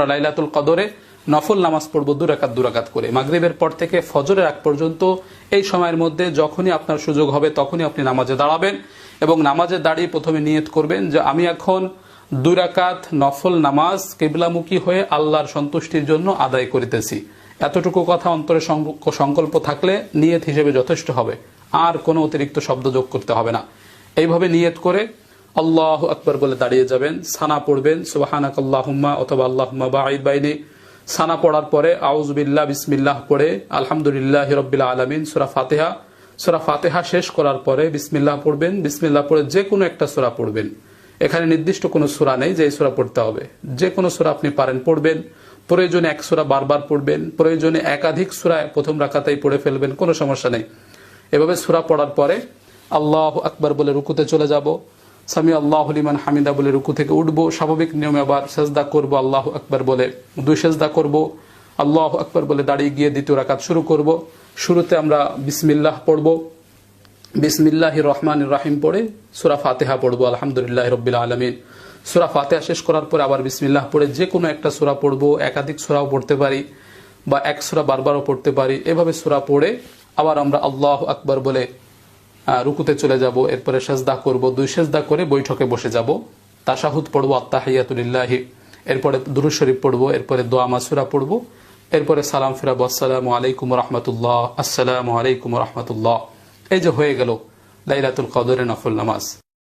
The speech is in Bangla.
লাইলাতুল কদরে নফল নামাজ পড়বো 2 রাকাত করে। মাগরিবের পর থেকে ফজরের আগ পর্যন্ত এই সময়ের মধ্যে যখনই আপনার সুযোগ হবে তখনই আপনি নামাজে দাঁড়াবেন এবং নামাজে দাঁড়িয়ে প্রথমে নিয়ত করবেন যে আমি এখন 2 রাকাত নফল নামাজ কিবলামুখী হয়ে আল্লাহর সন্তুষ্টির জন্য আদায় করিতেছি। এতটুকু কথা অন্তরে সংকল্প থাকলে নিয়ত হিসেবে যথেষ্ট হবে, আর কোনো অতিরিক্ত শব্দ যোগ করতে হবে না। এইভাবে নিয়ত করে আল্লাহু আকবার বলে দাঁড়িয়ে যাবেন, সানা পড়বেন সুবহানাকাল্লাহুম্মা অথবা আল্লাহুম্মা বাঈদ বাইনি। সানা পড়ার পরে আউযু বিল্লাহ বিসমিল্লাহ পড়ে আলহামদুলিল্লাহি রাব্বিল আলামিন সূরা ফাতিহা শেষ করার পরে বিসমিল্লাহ পড়বেন। বিসমিল্লাহ পড়ে যে কোনো একটা সূরা পড়বেন। এখানে নির্দিষ্ট কোনো সূরা নেই যে এই সূরা পড়তে হবে, যে কোনো সূরা আপনি পারেন পড়বেন। প্রয়োজনে এক সূরা বারবার পড়বেন, প্রয়োজনে একাধিক সূরা প্রথম রাকাতেই পড়ে ফেলবেন, কোনো সমস্যা নেই। এভাবে সূরা পড়ার পরে আল্লাহু আকবার বলে রুকুতে চলে যাব, সামি আল্লাহু লিমান হামিদা বলে রুকু থেকে উঠবো, স্বাভাবিক নিয়মে আবার সেজদা করব, আল্লাহু আকবার বলে 2 সেজদা করব, আল্লাহু আকবার বলে দাঁড়িয়ে গিয়ে দ্বিতীয় রাকাত শুরু করব। শুরুতে আমরা বিসমিল্লাহ পড়ব, বিসমিল্লাহির রহমানির রহিম পড়ে সূরা ফাতিহা পড়ব আলহামদুলিল্লাহি রাব্বিল আলামিন। সূরা ফাতিহা শেষ করার পরে আবার বিসমিল্লাহ পড়ে যে কোনো একটা সূরা পড়ব, একাধিক সূরাও পড়তে পারি বা এক সূরা বারবারও পড়তে পারি। এভাবে সূরা পড়ে আবার আমরা আল্লাহু আকবার বলে রুকুতে চলে যাব, এরপরে সেজদা করব, 2 সেজদা করে বৈঠকে বসে যাব, তাশাহুদ পড়ব আত্তাহিয়াতু লিল্লাহি, এরপরে দুরূদ শরীফ পড়ব, এরপরে দোয়া মাসুরা পড়ব, এরপরে সালাম ফিরাবো, আসসালামু আলাইকুম রাহমাতুল্লাহ, আসসালামু আলাইকুম রাহমাতুল্লাহ। এই যে হয়ে গেল লাইলাতুল কদরের নফল নামাজ।